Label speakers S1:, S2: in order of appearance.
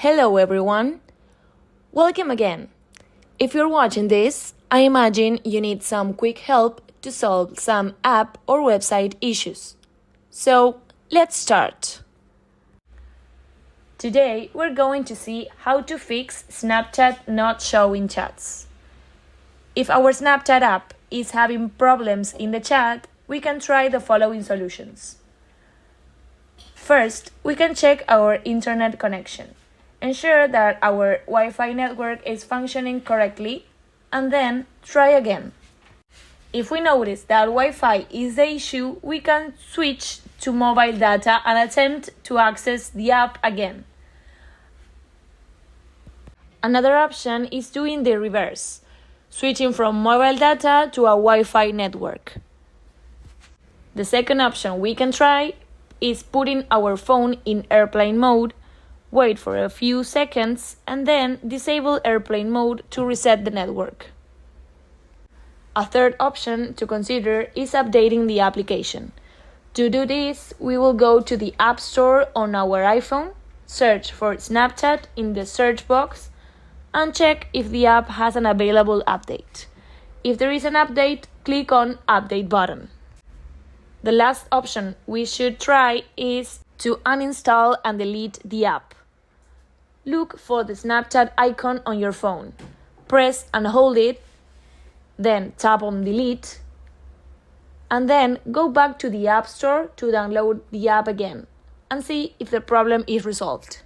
S1: Hello everyone, welcome again. If you're watching this, I imagine you need some quick help to solve some app or website issues. So, let's start. Today, we're going to see how to fix Snapchat not showing chats. If our Snapchat app is having problems in the chat, we can try the following solutions. First, we can check our internet connection. Ensure that our Wi-Fi network is functioning correctly, and then try again. If we notice that Wi-Fi is the issue, we can switch to mobile data and attempt to access the app again. Another option is doing the reverse, switching from mobile data to a Wi-Fi network. The second option we can try is putting our phone in airplane mode, wait for a few seconds, and then disable airplane mode to reset the network. A third option to consider is updating the application. To do this, we will go to the App Store on our iPhone, search for Snapchat in the search box, and check if the app has an available update. If there is an update, click on Update button. The last option we should try is to uninstall and delete the app. Look for the Snapchat icon on your phone. Press and hold it, then tap on delete, and then go back to the App Store to download the app again and see if the problem is resolved.